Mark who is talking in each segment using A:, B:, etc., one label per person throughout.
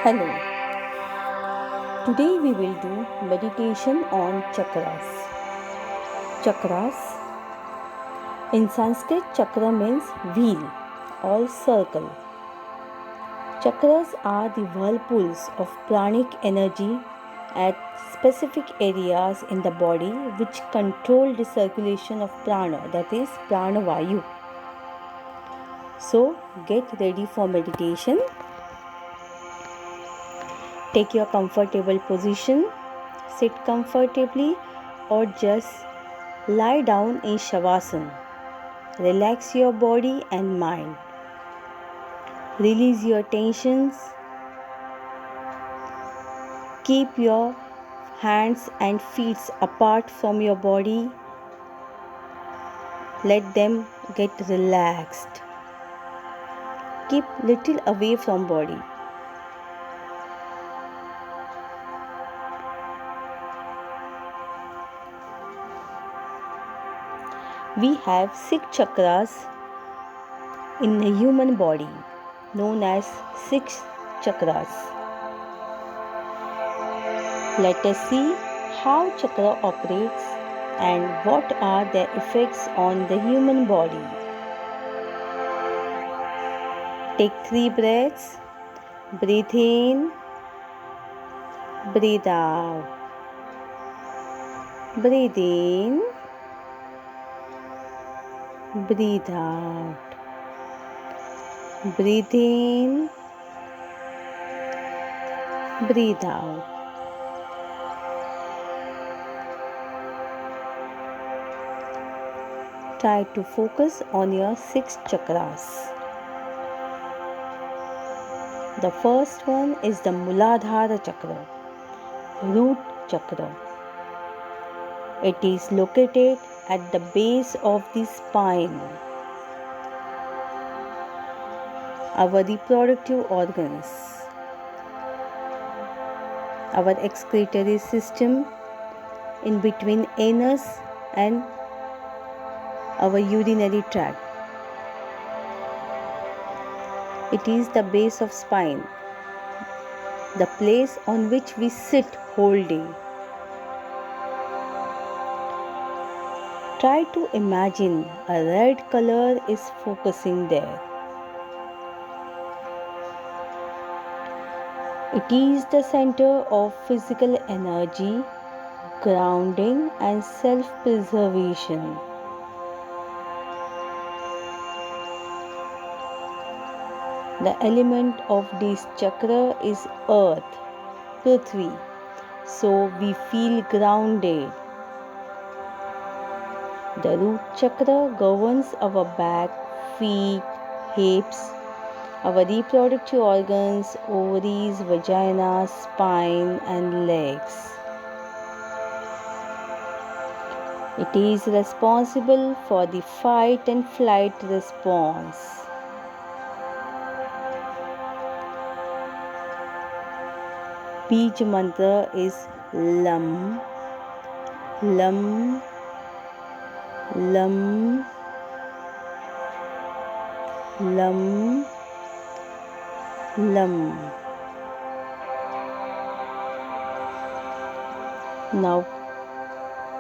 A: Hello, today we will do meditation on chakras. Chakras in Sanskrit, chakra means wheel or circle. Chakras are the whirlpools of pranic energy at specific areas in the body which control the circulation of prana, that is pranavayu. So, get ready for meditation. Take your comfortable position, sit comfortably or just lie down in Shavasana. Relax your body and mind. Release your tensions. Keep your hands and feet apart from your body. Let them get relaxed. Keep little away from body. We have 6 chakras in the human body, known as 6 chakras. Let us see how chakra operates and what are their effects on the human body. Take 3 breaths. Breathe in, breathe out. Breathe in, breathe out. Breathe in, breathe out. Try to focus on your 6 chakras. The first one is the Muladhara chakra, root chakra. It is located at the base of the spine. Our reproductive organs, our excretory system in between anus and our urinary tract. It is the base of spine, the place on which we sit whole day. Try to imagine a red color is focusing there. It is the center of physical energy, grounding and self-preservation. The element of this chakra is earth, Prithvi, so we feel grounded. The root chakra governs our back, feet, hips, our reproductive organs, ovaries, vagina, spine and legs. It is responsible for the fight and flight response. Bij mantra is Lam, Lam, Lam, Lam, Lam. Now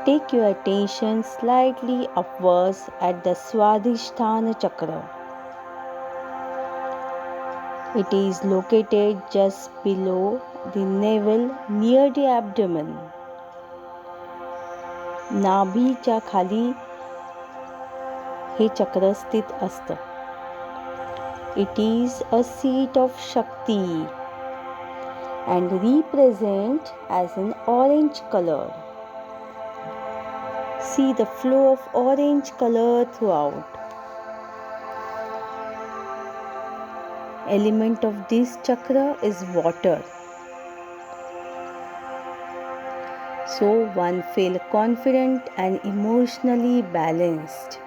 A: take your attention slightly upwards at the Swadhisthana chakra. It is located just below the navel near the abdomen. नाभीच्या खाली हे चक्र स्थित असतं. It is a seat of Shakti and represent as an orange color. See the flow of orange color throughout. Element of this chakra is water. So one feels confident and emotionally balanced.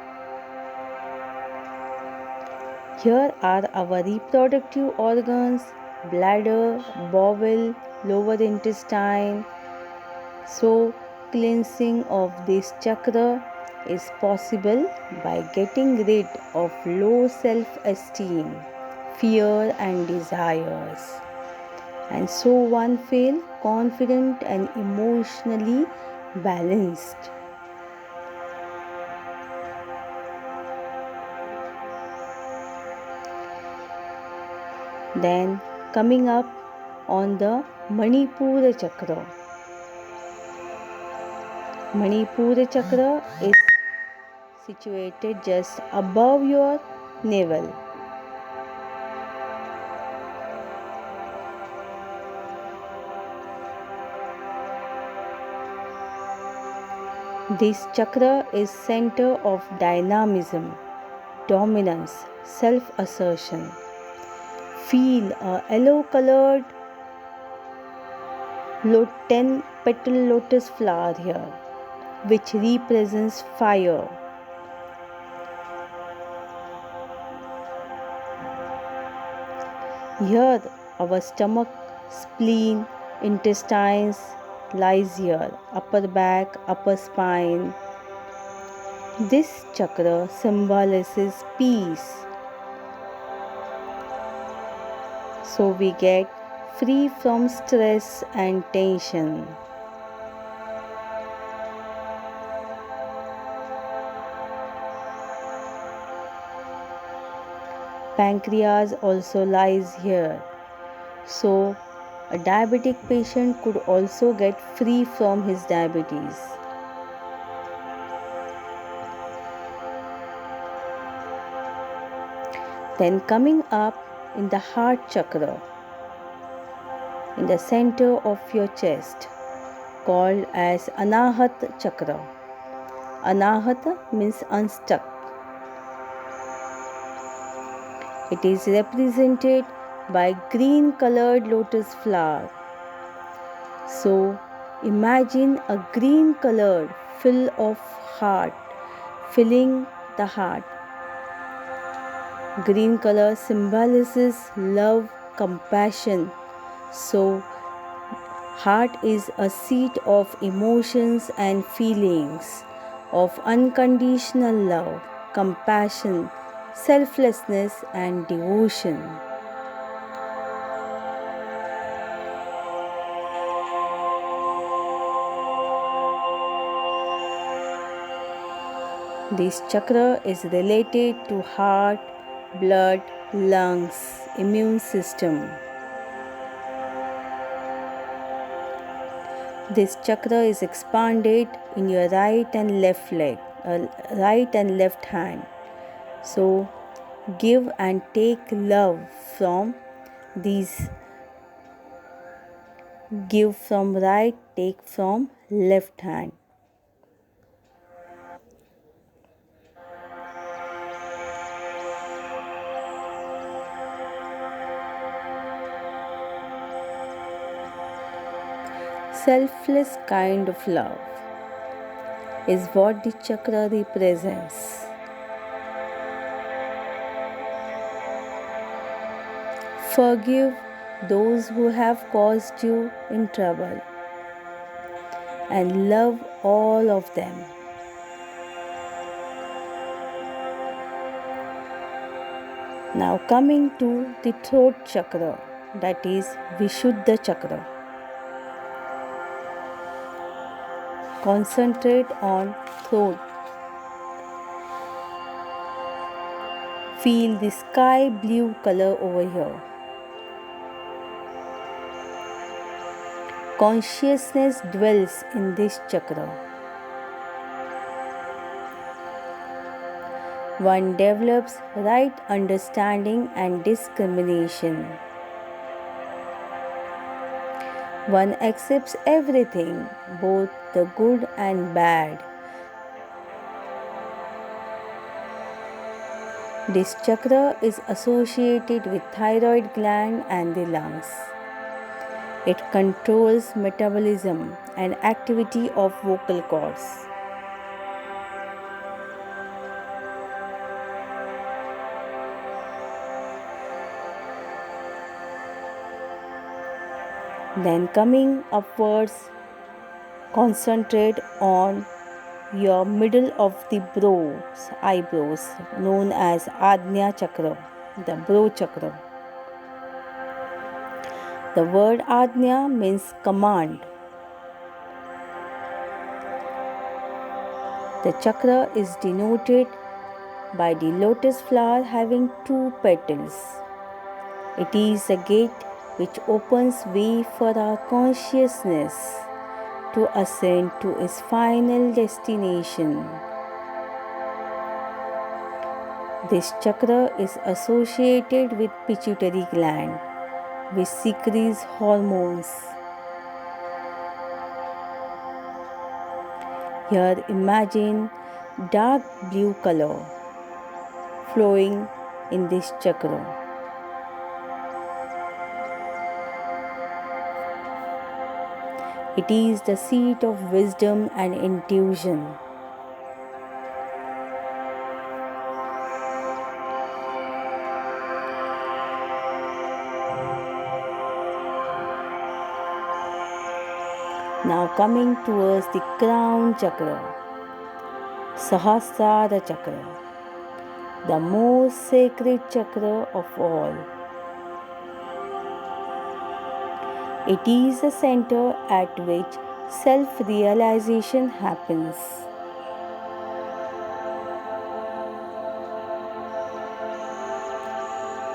A: Here are our reproductive organs, bladder, bowel, lower intestine. So cleansing of this chakra is possible by getting rid of low self-esteem, fear and desires, and so one feel confident and emotionally balanced. Then coming up on the Manipura Chakra. Manipura Chakra is situated just above your navel. This chakra is center of dynamism, dominance, self-assertion. Feel a yellow colored 10 petal lotus flower here, which represents fire. Here our stomach, spleen, intestines lies here, upper back, upper spine. This chakra symbolizes peace. So we get free from stress and tension. Pancreas also lies here. So a diabetic patient could also get free from his diabetes. Then coming up in the heart chakra, in the center of your chest, called as Anahat chakra. Anahat means unstuck. It is represented by green colored lotus flower. So imagine a green colored fill of heart filling the heart. Green color symbolizes love, compassion. So heart is a seat of emotions and feelings of unconditional love, compassion, selflessness and devotion. This chakra is related to heart, blood, lungs, immune system. This chakra is expanded in your right and left leg, right and left hand. So give and take love from these. Give from right, take from left hand. Selfless kind of love is what the chakra represents. Forgive those who have caused you in trouble and love all of them. Now coming to the throat chakra, that is Vishuddha chakra. Concentrate on throat. Feel the sky blue color over here. Consciousness dwells in this chakra. One develops right understanding and discrimination. One accepts everything, both the good and bad. This chakra is associated with thyroid gland and the lungs. It controls metabolism and activity of vocal cords. Then coming upwards, concentrate on your middle of the eyebrows, known as Ajna chakra, the brow chakra. The word Ajna means command. The chakra is denoted by the lotus flower having 2 petals. It is a gate which opens way for our consciousness to ascend to its final destination. This chakra is associated with pituitary gland, which secretes hormones. Here imagine dark blue color flowing in this chakra. It is the seat of wisdom and intuition. Now coming towards the crown chakra, Sahasrara chakra, the most sacred chakra of all. It is a center at which self-realization happens.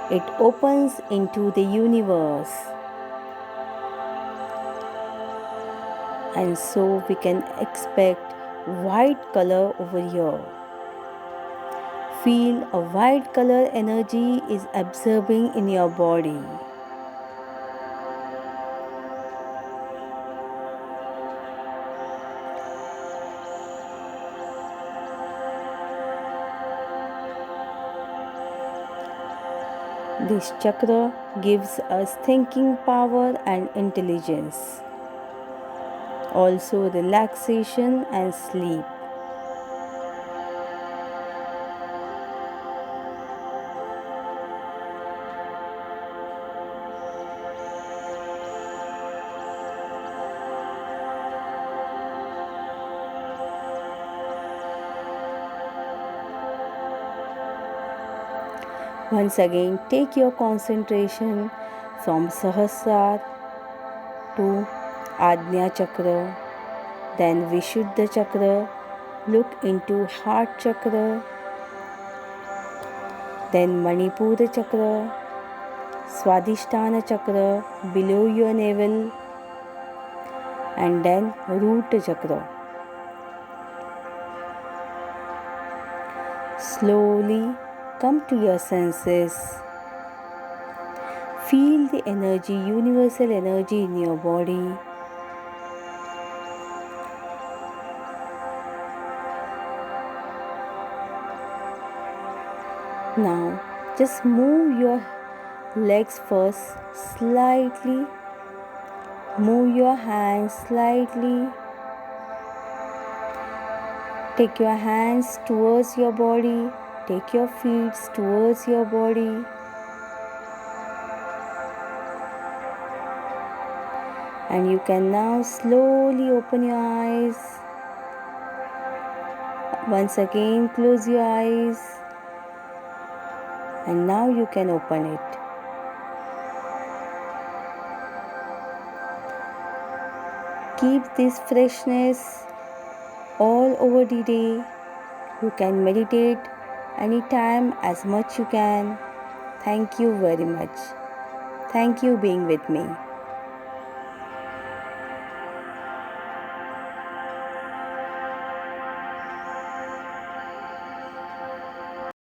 A: It opens into the universe. And so we can expect white color over here. Feel a white color energy is absorbing in your body. This chakra gives us thinking power and intelligence. Also relaxation and sleep. Once again, take your concentration from Sahasrara to Ajna chakra, then Vishuddha chakra, look into heart chakra, then Manipura chakra, Swadhisthana chakra below your navel, and then root chakra. Slowly come to your senses. Feel the energy, universal energy in your body. Now, just move your legs first slightly. Move your hands slightly. Take your hands towards your body. Take your feet towards your body. And you can now slowly open your eyes. Once again, close your eyes. And now you can open it. Keep this freshness all over the day. You can meditate anytime as much you can. Thank you very much. Thank you being with me.